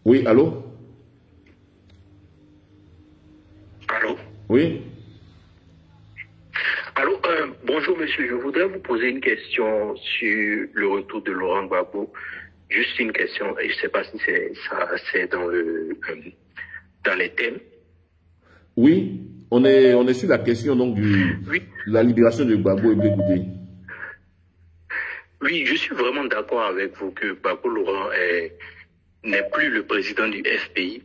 Oui, allô? Allô? Oui? Allô, bonjour monsieur, je voudrais vous poser une question sur le retour de Laurent Gbagbo. Juste une question, et je ne sais pas si c'est dans les thèmes. Oui, on est sur la question donc Oui, la libération de Gbagbo et Blé Goudé. oui, je suis vraiment d'accord avec vous que Gbagbo Laurent n'est plus le président du FPI,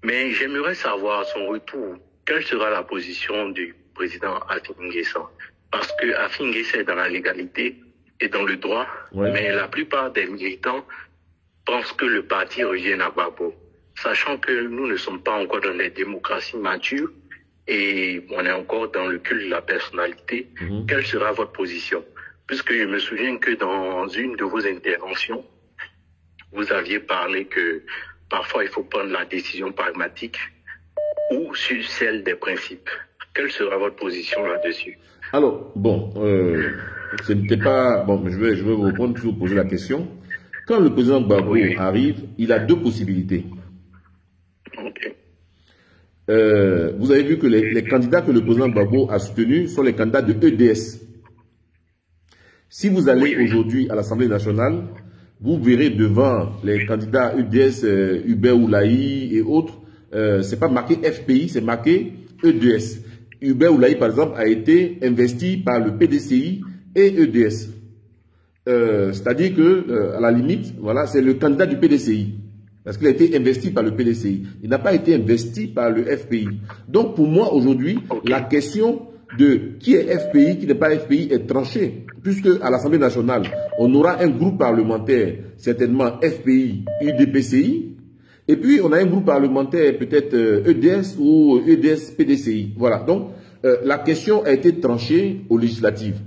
mais j'aimerais savoir à son retour, quelle sera la position du président Afin N'Guessan. Parce que Afin N'Guessan est dans la légalité et dans le droit, Ouais. mais la plupart des militants pensent que le parti revienne à Gbagbo, sachant que nous ne sommes pas encore dans des démocraties matures et on est encore dans le culte de la personnalité. Quelle sera votre position? Puisque je me souviens que dans une de vos interventions, vous aviez parlé que parfois il faut prendre la décision pragmatique ou sur celle des principes. Quelle sera votre position là-dessus? Alors, bon, ce n'était pas... Bon, je vais vous répondre, puis vous poser la question. Quand le président Gbagbo arrive, il a deux possibilités. Ok. Vous avez vu que les candidats que le président Gbagbo a soutenus sont les candidats de EDS. Si vous allez aujourd'hui à l'Assemblée nationale, vous verrez devant les candidats EDS, Hubert Oulaï et autres, c'est pas marqué FPI, c'est marqué EDS. Hubert Oulaï, par exemple, a été investi par le PDCI et EDS. C'est-à-dire que, à la limite, voilà, c'est le candidat du PDCI. Parce qu'il a été investi par le PDCI. Il n'a pas été investi par le FPI. Donc, pour moi, aujourd'hui, la question de qui est FPI, qui n'est pas FPI est tranchée. Puisque, à l'Assemblée nationale, on aura un groupe parlementaire, certainement FPI, UDPCI. Et puis, on a un groupe parlementaire, peut-être EDS ou EDS PDCI. Voilà. Donc, la question a été tranchée aux législatives.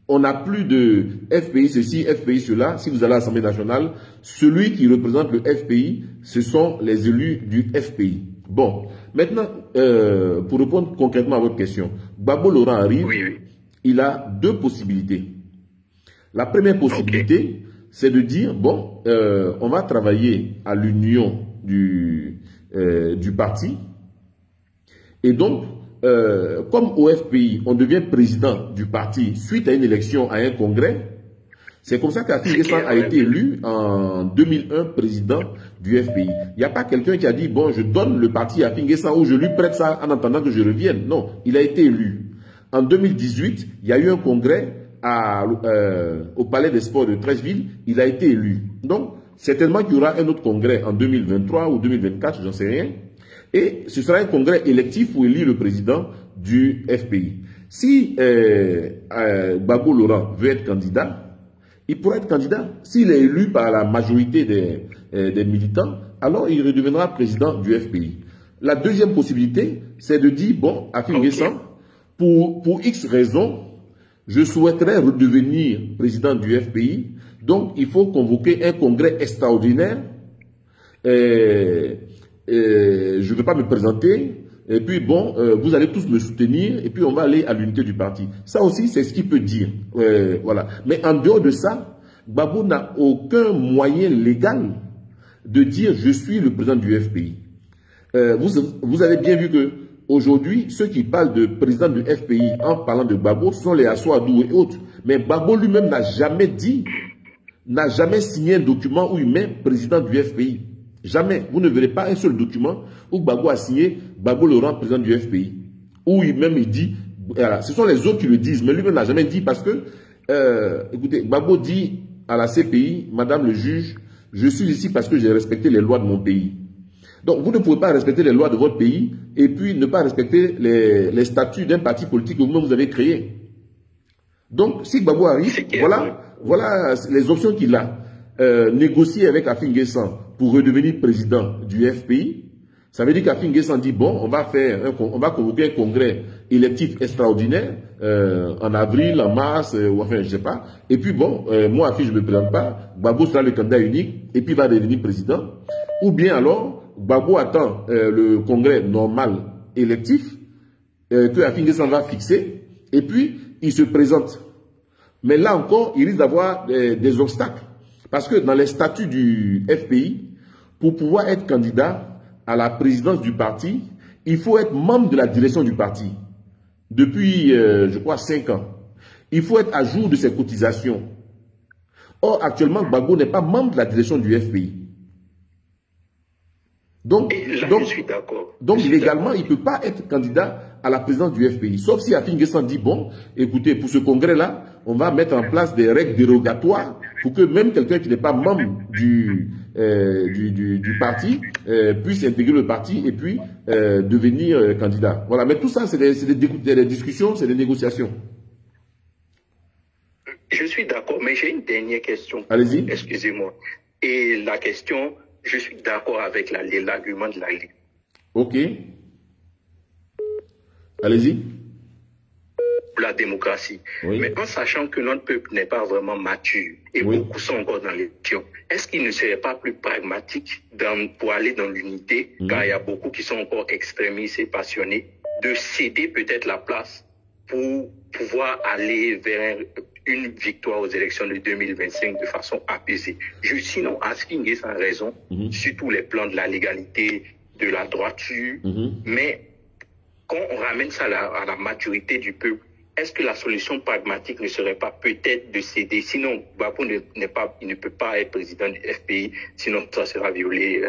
On n'a plus de FPI ceci, FPI cela. Si vous allez à l'Assemblée nationale, celui qui représente le FPI, ce sont les élus du FPI. Bon, maintenant, pour répondre concrètement à votre question, Gbagbo Laurent arrive, il a deux possibilités. La première possibilité, c'est de dire, bon, on va travailler à l'union du parti. Et donc, comme au FPI, on devient président du parti suite à une élection, à un congrès, c'est comme ça qu'Afin N'Guessan a été élu en 2001 président du FPI. Il n'y a pas quelqu'un qui a dit, bon, je donne le parti à Afin N'Guessan ou je lui prête ça en attendant que je revienne. Non, il a été élu. En 2018, il y a eu un congrès au Palais des Sports de Treichville, il a été élu. Donc, certainement qu'il y aura un autre congrès en 2023 ou 2024, j'en sais rien. Et ce sera un congrès électif pour élire le président du FPI. Si Gbagbo Laurent veut être candidat, il pourra être candidat. S'il est élu par la majorité des militants, alors il redeviendra président du FPI. La deuxième possibilité, c'est de dire, bon, Afin N'Guessan, pour X raisons, je souhaiterais redevenir président du FPI, donc il faut convoquer un congrès extraordinaire. Je ne vais pas me présenter, et puis bon, vous allez tous me soutenir, et puis on va aller à l'unité du parti. Ça aussi, c'est ce qu'il peut dire. Voilà. Mais en dehors de ça, Gbagbo n'a aucun moyen légal de dire « je suis le président du FPI ». Vous avez bien vu que aujourd'hui, ceux qui parlent de président du FPI en parlant de Gbagbo sont les Assouadou et autres. Mais Gbagbo lui-même n'a jamais dit, n'a jamais signé un document où il met président du FPI. Jamais. Vous ne verrez pas un seul document où Gbagbo a signé Gbagbo Laurent, président du FPI. Où il dit, voilà, ce sont les autres qui le disent, mais lui-même n'a jamais dit parce que, écoutez, Gbagbo dit à la CPI, Madame le juge, je suis ici parce que j'ai respecté les lois de mon pays. Donc, vous ne pouvez pas respecter les lois de votre pays et puis ne pas respecter les statuts d'un parti politique que vous-même vous avez créé. Donc, si Gbagbo arrive, voilà les options qu'il a. Négocier avec Afin N'Guessan pour redevenir président du FPI. Ça veut dire qu'Afin N'Guessan dit, bon, on va convoquer un congrès électif extraordinaire en avril, en mars, ou enfin, je sais pas. Et puis bon, moi, Afin, je ne me présente pas. Gbagbo sera le candidat unique et puis va devenir président. Ou bien alors, Gbagbo attend le congrès normal électif que Afin N'Guessan va fixer et puis il se présente. Mais là encore, il risque d'avoir des obstacles. Parce que dans les statuts du FPI, pour pouvoir être candidat à la présidence du parti, il faut être membre de la direction du parti depuis, je crois, 5 ans. Il faut être à jour de ses cotisations. Or, actuellement, Gbagbo n'est pas membre de la direction du FPI. Donc, je suis d'accord. Donc, légalement, il ne peut pas être candidat à la présidence du FPI. Sauf si Afin N'Guessan dit, bon, écoutez, pour ce congrès-là, on va mettre en place des règles dérogatoires pour que même quelqu'un qui n'est pas membre du parti puisse intégrer le parti et puis devenir candidat. Voilà, mais tout ça, c'est des discussions, c'est des négociations. Je suis d'accord, mais j'ai une dernière question. Allez-y. Excusez-moi. Et la question, je suis d'accord avec l'argument de la Ligue. Ok. Allez-y. La démocratie. Oui. Mais en sachant que notre peuple n'est pas vraiment mature et Oui. beaucoup sont encore dans l'élection, est-ce qu'il ne serait pas plus pragmatique pour aller dans l'unité, car il y a beaucoup qui sont encore extrémistes et passionnés, de céder peut-être la place pour pouvoir aller vers une victoire aux élections de 2025 de façon apaisée. Sinon, Afin N'Guessan a raison sur tous les plans de la légalité, de la droiture, mais quand on ramène ça à la maturité du peuple, est-ce que la solution pragmatique ne serait pas peut-être de céder? Sinon, Gbagbo il ne peut pas être président du FPI, sinon ça sera violer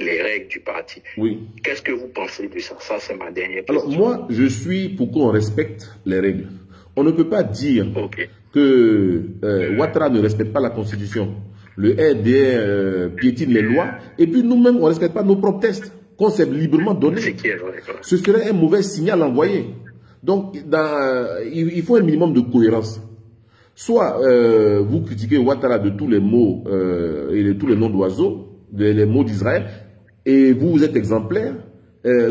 les règles du parti. Oui. Qu'est-ce que vous pensez de ça? Ça, c'est ma dernière question. Alors, moi, je suis pour qu'on respecte les règles. On ne peut pas dire que Ouattara ne respecte pas la Constitution. Le RDR piétine les lois. Et puis nous-mêmes, on ne respecte pas nos propres tests qu'on s'est librement donnés. Ce serait un mauvais signal envoyé. Donc, il faut un minimum de cohérence. Soit vous critiquez Ouattara de tous les mots et de tous les noms d'oiseaux, les mots d'Israël, et vous êtes exemplaire,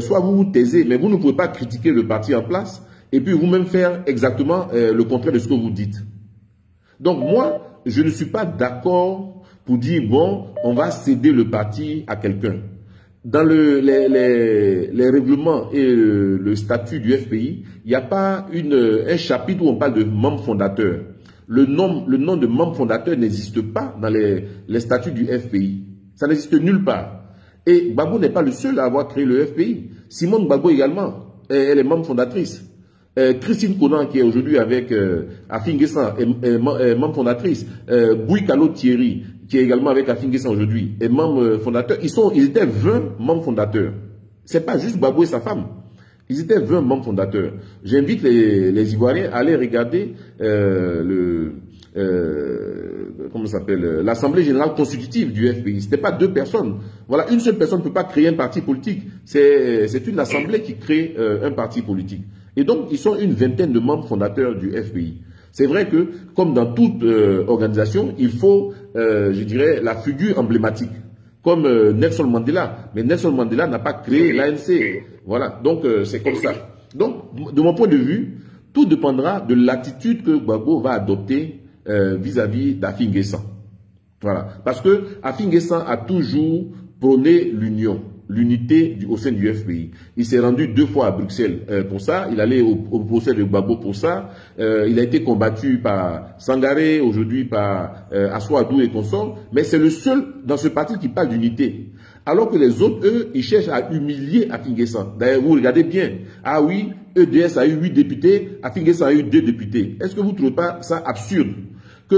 soit vous vous taisez, mais vous ne pouvez pas critiquer le parti en place et puis vous-même faire exactement le contraire de ce que vous dites. Donc moi, je ne suis pas d'accord pour dire, bon, on va céder le parti à quelqu'un. Dans les règlements et le statut du FPI, il n'y a pas un chapitre où on parle de membre fondateur. Le nom de membre fondateur n'existe pas dans les statuts du FPI. Ça n'existe nulle part. Et Gbagbo n'est pas le seul à avoir créé le FPI. Simone Gbagbo également, elle est membre fondatrice. Christine Conan, qui est aujourd'hui avec Afin N'Guessan, est membre fondatrice. Bouy Kalo Thierry, qui est également avec Afin N'Guessan aujourd'hui, est membre fondateur. Ils étaient 20 membres fondateurs. C'est pas juste Gbagbo et sa femme. Ils étaient 20 membres fondateurs. J'invite les Ivoiriens à aller regarder comment ça s'appelle, l'Assemblée Générale Constitutive du FPI. Ce n'était pas 2 personnes. Voilà, une seule personne ne peut pas créer un parti politique. C'est une assemblée qui crée un parti politique. Et donc, ils sont une vingtaine de membres fondateurs du FPI. C'est vrai que, comme dans toute organisation, il faut, je dirais, la figure emblématique. Comme Nelson Mandela. Mais Nelson Mandela n'a pas créé l'ANC. Voilà, donc c'est comme ça. Donc, de mon point de vue, tout dépendra de l'attitude que Gbagbo va adopter vis-à-vis d'Afin N'Guessan. Voilà. Parce que Afin N'Guessan a toujours prôné l'union, l'unité au sein du FPI. Il s'est rendu 2 fois à Bruxelles pour ça. Il allait au procès de Gbagbo pour ça. Il a été combattu par Sangaré, aujourd'hui par Assoadou et consorts. Mais c'est le seul dans ce parti qui parle d'unité. Alors que les autres, eux, ils cherchent à humilier Afin N'Guessan. D'ailleurs, vous regardez bien. Ah oui, EDS a eu 8 députés, Afin N'Guessan a eu 2 députés. Est-ce que vous ne trouvez pas ça absurde? Que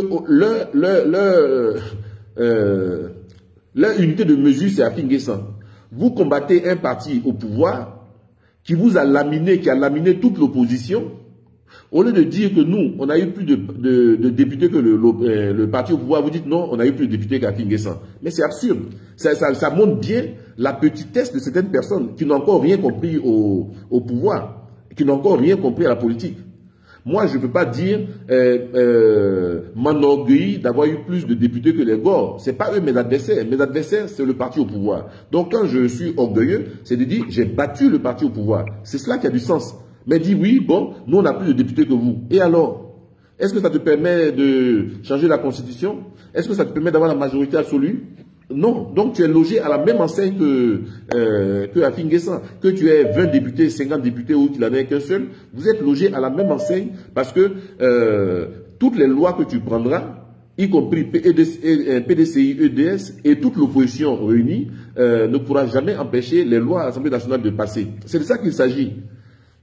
leur unité de mesure, c'est Afin N'Guessan. Vous combattez un parti au pouvoir qui vous a laminé, qui a laminé toute l'opposition. Au lieu de dire que nous, on a eu plus de députés que le parti au pouvoir, vous dites non, on a eu plus de députés qu'Afin N'Guessan. Mais c'est absurde. Ça montre bien la petitesse de certaines personnes qui n'ont encore rien compris au pouvoir, qui n'ont encore rien compris à la politique. Moi, je ne peux pas dire m'enorgueillir d'avoir eu plus de députés que les Gors. Ce n'est pas eux mes adversaires. Mes adversaires, c'est le parti au pouvoir. Donc, quand je suis orgueilleux, c'est de dire j'ai battu le parti au pouvoir. C'est cela qui a du sens. Mais dit oui, bon, nous on a plus de députés que vous. Et alors? Est-ce que ça te permet de changer la Constitution? Est-ce que ça te permet d'avoir la majorité absolue? Non. Donc tu es logé à la même enseigne que Afin N'Guessan. Que tu aies 20 députés, 50 députés ou qu'il n'en ait qu'un seul, vous êtes logé à la même enseigne parce que toutes les lois que tu prendras, y compris PDCI, EDS et toute l'opposition réunie, ne pourra jamais empêcher les lois à l'Assemblée nationale de passer. C'est de ça qu'il s'agit.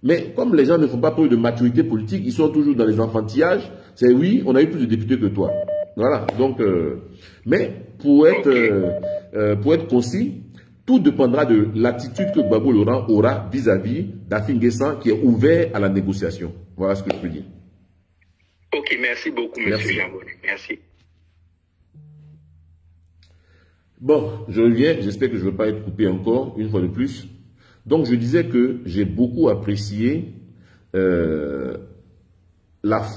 Mais comme les gens ne font pas preuve de maturité politique, ils sont toujours dans les enfantillages, c'est oui, on a eu plus de députés que toi. Voilà. Donc, mais pour être concis, tout dépendra de l'attitude que Gbagbo Laurent aura vis-à-vis d'Afin Guessan qui est ouvert à la négociation. Voilà ce que je peux dire. Ok, merci beaucoup, M. Jean-Bonnet. Merci. Bon, je reviens, j'espère que je ne vais pas être coupé encore, une fois de plus. Donc, je disais que j'ai beaucoup apprécié la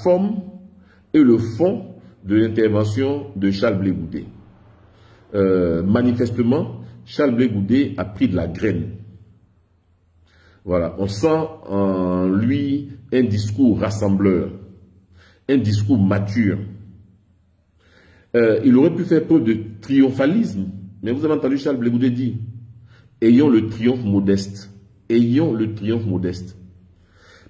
forme et le fond de l'intervention de Charles Blé Goudé. Manifestement, Charles Blé Goudé a pris de la graine. Voilà, on sent en lui un discours rassembleur, un discours mature. Il aurait pu faire preuve de triomphalisme, mais vous avez entendu Charles Blé Goudé dire « Ayons le triomphe modeste ». Ayons le triomphe modeste.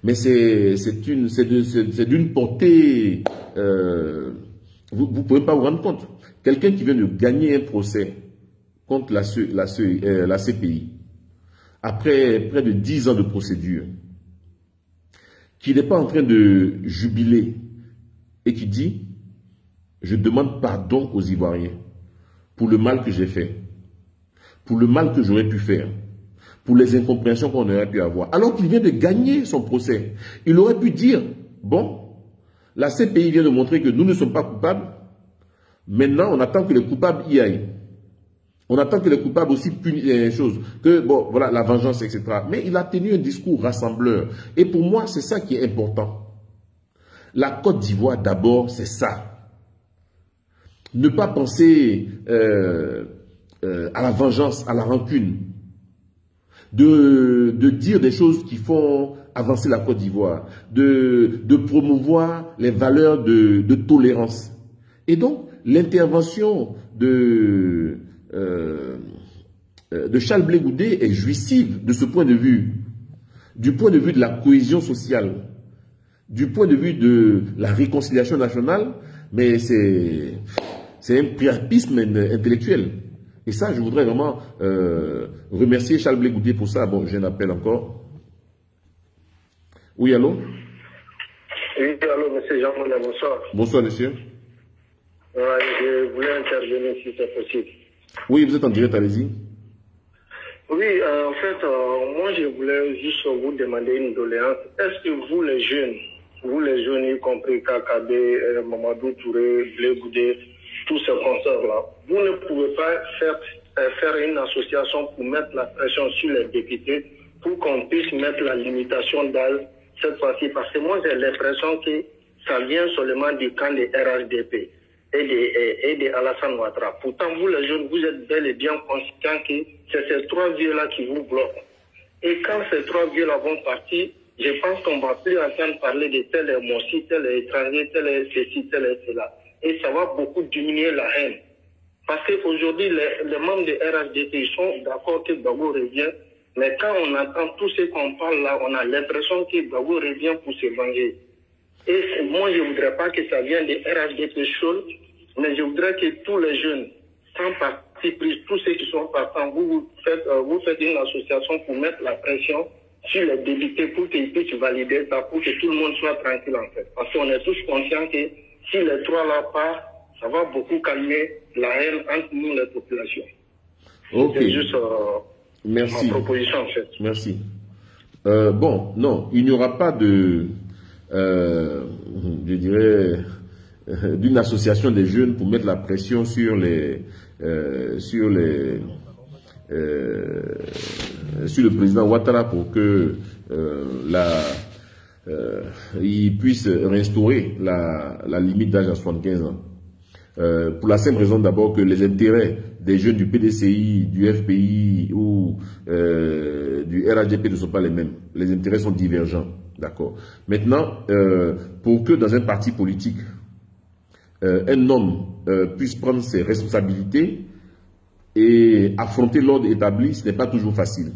Mais c'est d'une portée... vous ne pouvez pas vous rendre compte. Quelqu'un qui vient de gagner un procès contre la CPI, après près de 10 ans de procédure, qui n'est pas en train de jubiler et qui dit « Je demande pardon aux Ivoiriens pour le mal que j'ai fait, pour le mal que j'aurais pu faire, pour les incompréhensions qu'on aurait pu avoir. » Alors qu'il vient de gagner son procès, il aurait pu dire « Bon, la CPI vient de montrer que nous ne sommes pas coupables, maintenant on attend que les coupables y aillent. On attend que les coupables aussi punissent les choses, que bon, voilà, la vengeance, etc. » Mais il a tenu un discours rassembleur. Et pour moi, c'est ça qui est important. La Côte d'Ivoire, d'abord, c'est ça. Ne pas penser à la vengeance, à la rancune. De dire des choses qui font avancer la Côte d'Ivoire. De promouvoir les valeurs de tolérance. Et donc, l'intervention de Charles Blé Goudé est jouissive de ce point de vue. Du point de vue de la cohésion sociale. Du point de vue de la réconciliation nationale, mais c'est un priapisme intellectuel. Et ça, je voudrais vraiment remercier Charles Blé Goudé pour ça. Bon, j'ai un appel encore. Oui, allô? Oui, allô, monsieur Jean-Bonnet, bonsoir. Bonsoir, monsieur. Je voulais intervenir si c'est possible. Oui, vous êtes en direct, allez-y. Oui, en fait, moi, je voulais juste vous demander une doléance. Est-ce que vous, les jeunes, y compris KKB, Mamadou Touré, Blé Goudé, tous ces concerts-là, vous ne pouvez pas faire une association pour mettre la pression sur les députés pour qu'on puisse mettre la limitation d'âge cette fois-ci? Parce que moi, j'ai l'impression que ça vient seulement du camp des RHDP et de Alassane Ouattara. Pourtant, vous, les jeunes, vous êtes bel et bien conscients que c'est ces trois vieux-là qui vous bloquent. Et quand ces trois vieux-là vont partir, je pense qu'on ne va plus entendre parler de tel est Mossi, tel est étranger, tel est ceci, tel est cela. Et ça va beaucoup diminuer la haine. Parce qu'aujourd'hui, les membres de RHDP, ils sont d'accord que Gbagbo revient, mais quand on entend tout ce qu'on parle là, on a l'impression que Gbagbo revient pour se venger. Et moi, je ne voudrais pas que ça vienne de RHDP chaud, mais je voudrais que tous les jeunes, sans parti pris, tous ceux qui sont partants, vous faites une association pour mettre la pression sur les députés pour qu'ils puissent valider ça, pour que tout le monde soit tranquille en fait. Parce qu'on est tous conscients que si les trois là partent, ça va beaucoup calmer la haine entre nous, les populations. Ok. C'est juste Merci. ma proposition en fait. Merci. Bon, non, il n'y aura pas de, je dirais, d'une association des jeunes pour mettre la pression sur sur le président Ouattara pour que il puisse restaurer la limite d'âge à 75 ans. Pour la simple raison d'abord que les intérêts des jeunes du PDCI, du FPI ou du RHDP ne sont pas les mêmes. Les intérêts sont divergents. D'accord. Maintenant, pour que dans un parti politique, un homme puisse prendre ses responsabilités et affronter l'ordre établi, ce n'est pas toujours facile.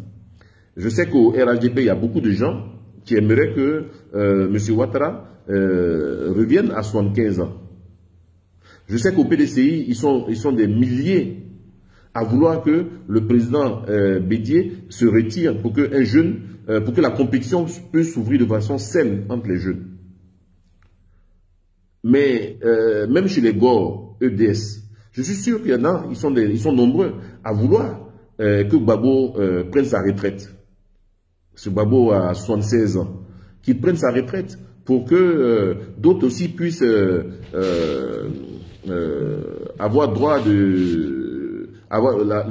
Je sais qu'au RHDP, il y a beaucoup de gens qui aimeraient que M. Ouattara revienne à 75 ans. Je sais qu'au PDCI, ils sont des milliers à vouloir que le président Bédié se retire pour que pour que la compétition puisse s'ouvrir de façon saine entre les jeunes. Mais même chez les GOR, EDS, je suis sûr qu'il y en a, ils sont nombreux à vouloir que Gbagbo prenne sa retraite. Ce Gbagbo a 76 ans, qu'il prenne sa retraite pour que d'autres aussi puissent avoir droit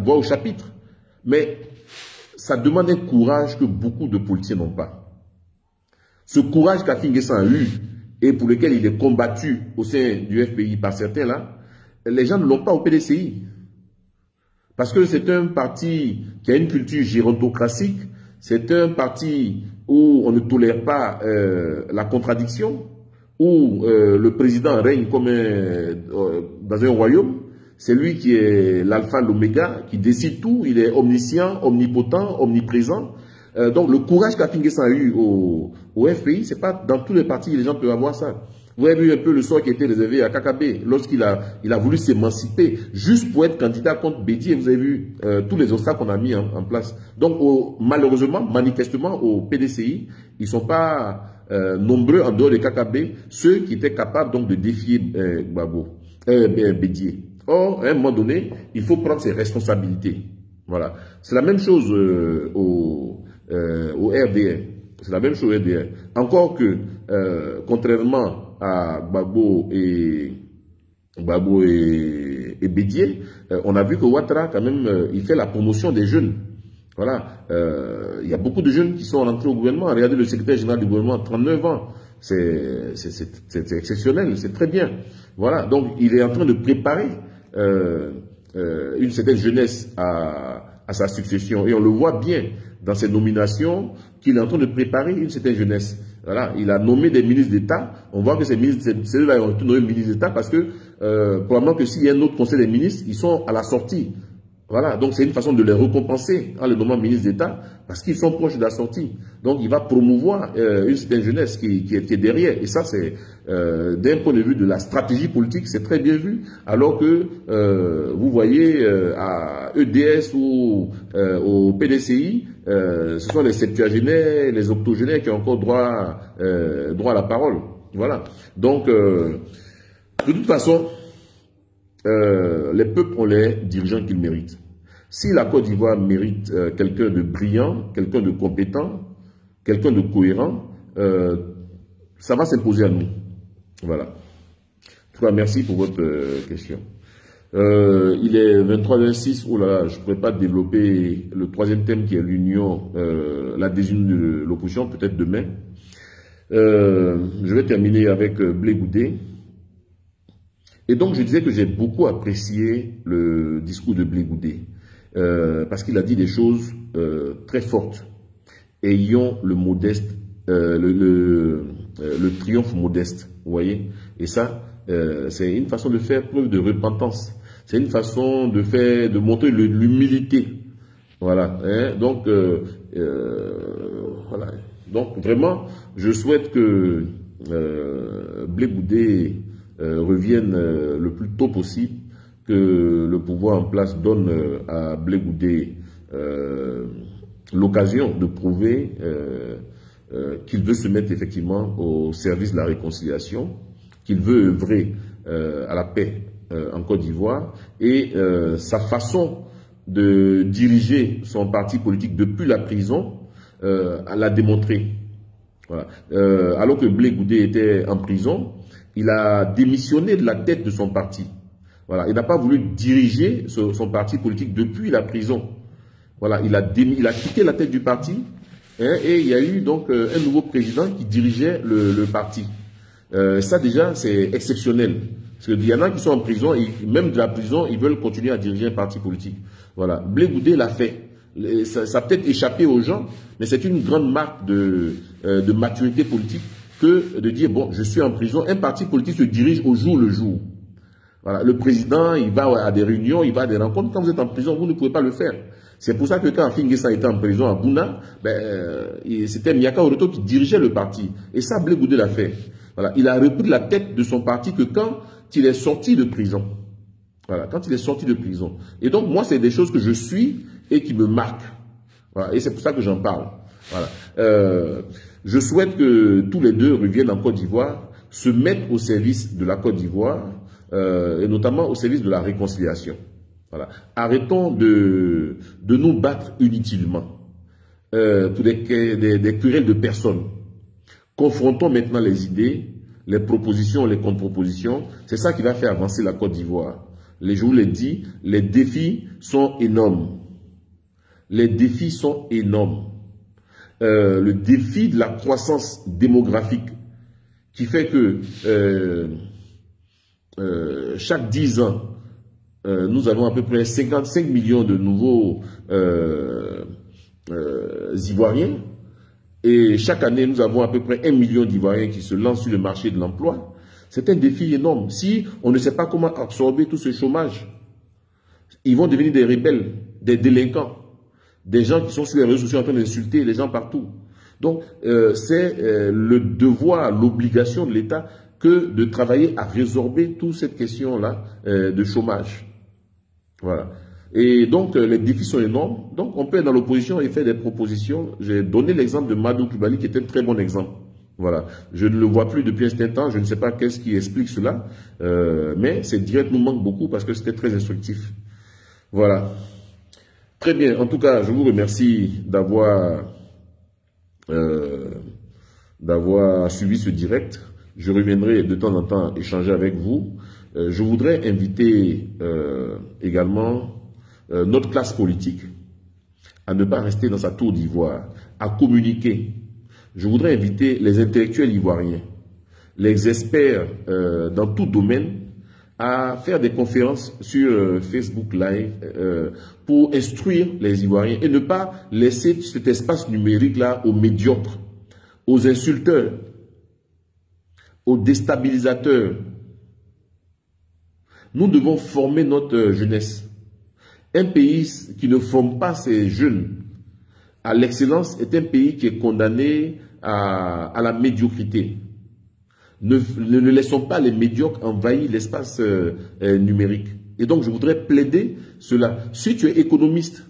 au chapitre. Mais ça demande un courage que beaucoup de politiciens n'ont pas. Ce courage qu'Afin N'Guessan a eu et pour lequel il est combattu au sein du FPI par certains là, les gens ne l'ont pas au PDCI. Parce que c'est un parti qui a une culture gérontocratique, c'est un parti où on ne tolère pas la contradiction, où le président règne comme dans un royaume. C'est lui qui est l'alpha, l'oméga, qui décide tout. Il est omniscient, omnipotent, omniprésent. Donc le courage qu'Afin N'Guessan a eu au FPI, c'est pas dans tous les partis les gens peuvent avoir ça. Vous avez vu un peu le sort qui était réservé à Kakabe lorsqu'il a voulu s'émanciper juste pour être candidat contre Bédié. Vous avez vu tous les obstacles qu'on a mis en place. Donc malheureusement, manifestement au PDCI, ils sont pas nombreux en dehors de Kakabe, ceux qui étaient capables donc de défier Bédié. Or, à un moment donné, il faut prendre ses responsabilités. Voilà. C'est la même chose au RDR. C'est la même chose au RDR. Encore que, contrairement à Gbagbo et Bédié, on a vu que Ouattara, quand même, il fait la promotion des jeunes. Voilà. Il y a beaucoup de jeunes qui sont rentrés au gouvernement. Regardez le secrétaire général du gouvernement, 39 ans. C'est exceptionnel, c'est très bien. Voilà. Donc, il est en train de préparer une certaine jeunesse à sa succession. Et on le voit bien dans ses nominations qu'il est en train de préparer une certaine jeunesse. Voilà, il a nommé des ministres d'État. On voit que ces ministres, ceux-là ont nommé ministres d'État parce que probablement que s'il y a un autre conseil des ministres, ils sont à la sortie. Voilà, donc c'est une façon de les récompenser en les nommant ministres d'État parce qu'ils sont proches de la sortie. Donc il va promouvoir une certaine jeunesse qui est derrière. Et ça, c'est d'un point de vue de la stratégie politique, c'est très bien vu. Alors que vous voyez à EDS ou au PDCI, ce sont les septuagénaires, les octogénaires qui ont encore droit à la parole. Voilà. Donc, de toute façon, les peuples ont les dirigeants qu'ils méritent. Si la Côte d'Ivoire mérite quelqu'un de brillant, quelqu'un de compétent, quelqu'un de cohérent, ça va s'imposer à nous. Voilà. En tout cas, merci pour votre question. Il est 23h06. Oh là là, je ne pourrais pas développer le troisième thème qui est l'union, l'adhésion de l'opposition, peut-être demain. Je vais terminer avec Blé Goudé. Et donc, je disais que j'ai beaucoup apprécié le discours de Blé Goudé, parce qu'il a dit des choses très fortes. Ayons le modeste, le triomphe modeste, vous voyez. Et ça, c'est une façon de faire preuve de repentance. C'est une façon de montrer l'humilité. Voilà. Hein? Donc, voilà. Donc, vraiment, je souhaite que Blé Goudé reviennent le plus tôt possible, que le pouvoir en place donne à Blé Goudé l'occasion de prouver qu'il veut se mettre effectivement au service de la réconciliation, qu'il veut œuvrer à la paix en Côte d'Ivoire, et sa façon de diriger son parti politique depuis la prison l'a démontré. Voilà. Alors que Blé Goudé était en prison, il a démissionné de la tête de son parti. Voilà, il n'a pas voulu diriger son parti politique depuis la prison. Voilà, il a quitté la tête du parti, hein, et il y a eu donc un nouveau président qui dirigeait le parti. Ça déjà, c'est exceptionnel. Parce qu'il y en a qui sont en prison, et même de la prison, ils veulent continuer à diriger un parti politique. Voilà, Blé Goudé l'a fait. Ça a peut-être échappé aux gens, mais c'est une grande marque de maturité politique que de dire, bon, je suis en prison, un parti politique se dirige au jour le jour. Voilà, le président, il va à des réunions, il va à des rencontres. Quand vous êtes en prison, vous ne pouvez pas le faire. C'est pour ça que quand Afin N'Guessan était en prison à Bouna, c'était Miaka Oroto qui dirigeait le parti. Et ça, Blé Goudé l'a fait. Voilà, il a repris la tête de son parti que quand il est sorti de prison. Voilà, quand il est sorti de prison. Et donc, moi, c'est des choses que je suis et qui me marquent. Voilà, et c'est pour ça que j'en parle. Voilà. Je souhaite que tous les deux reviennent en Côte d'Ivoire, se mettent au service de la Côte d'Ivoire, et notamment au service de la réconciliation. Voilà. Arrêtons de nous battre inutilement pour des querelles de personnes. Confrontons maintenant les idées, les propositions, les contre-propositions. C'est ça qui va faire avancer la Côte d'Ivoire. Je vous l'ai dit, les défis sont énormes. Les défis sont énormes. Le défi de la croissance démographique qui fait que chaque 10 ans, nous avons à peu près 55 millions de nouveaux Ivoiriens. Et chaque année, nous avons à peu près 1 million d'Ivoiriens qui se lancent sur le marché de l'emploi. C'est un défi énorme. Si on ne sait pas comment absorber tout ce chômage, ils vont devenir des rebelles, des délinquants, des gens qui sont sur les réseaux sociaux en train d'insulter les gens partout. Donc, c'est le devoir, l'obligation de l'État que de travailler à résorber toute cette question-là de chômage. Voilà. Et donc, les défis sont énormes. Donc, on peut être dans l'opposition et faire des propositions. J'ai donné l'exemple de Madou Coulibaly qui est un très bon exemple. Voilà. Je ne le vois plus depuis un certain temps. Je ne sais pas qu'est-ce qui explique cela. Mais cette direct nous manque beaucoup parce que c'était très instructif. Voilà. Très bien. En tout cas, je vous remercie d'avoir suivi ce direct. Je reviendrai de temps en temps échanger avec vous. Je voudrais inviter également notre classe politique à ne pas rester dans sa tour d'ivoire, à communiquer. Je voudrais inviter les intellectuels ivoiriens, les experts dans tout domaine, à faire des conférences sur Facebook Live pour instruire les Ivoiriens et ne pas laisser cet espace numérique-là aux médiocres, aux insulteurs, aux déstabilisateurs. Nous devons former notre jeunesse. Un pays qui ne forme pas ses jeunes à l'excellence est un pays qui est condamné à la médiocrité. Ne laissons pas les médiocres envahir l'espace numérique. Et donc, je voudrais plaider cela. Si tu es économiste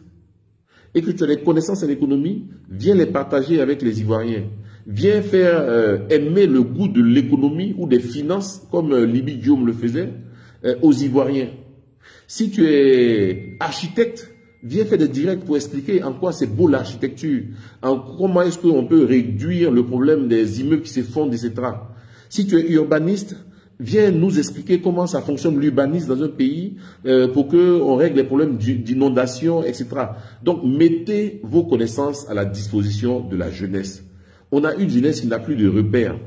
et que tu as des connaissances en économie, viens les partager avec les Ivoiriens. Viens faire aimer le goût de l'économie ou des finances, comme Libye Guillaume le faisait, aux Ivoiriens. Si tu es architecte, viens faire des directs pour expliquer en quoi c'est beau l'architecture, comment est-ce qu'on peut réduire le problème des immeubles qui s'effondrent, etc. Si tu es urbaniste, viens nous expliquer comment ça fonctionne l'urbanisme dans un pays pour qu'on règle les problèmes d'inondation, etc. Donc, mettez vos connaissances à la disposition de la jeunesse. On a une jeunesse qui n'a plus de repères.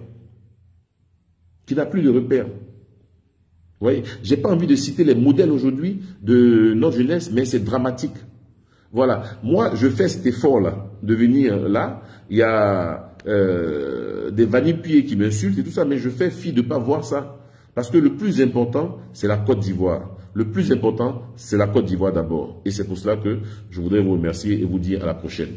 Qui n'a plus de repères. Vous voyez, j'ai pas envie de citer les modèles aujourd'hui de notre jeunesse, mais c'est dramatique. Voilà. Moi, je fais cet effort-là, de venir là. Il y a des vanille-pieds qui m'insultent et tout ça, mais je fais fi de ne pas voir ça. Parce que le plus important, c'est la Côte d'Ivoire. Le plus important, c'est la Côte d'Ivoire d'abord. Et c'est pour cela que je voudrais vous remercier et vous dire à la prochaine.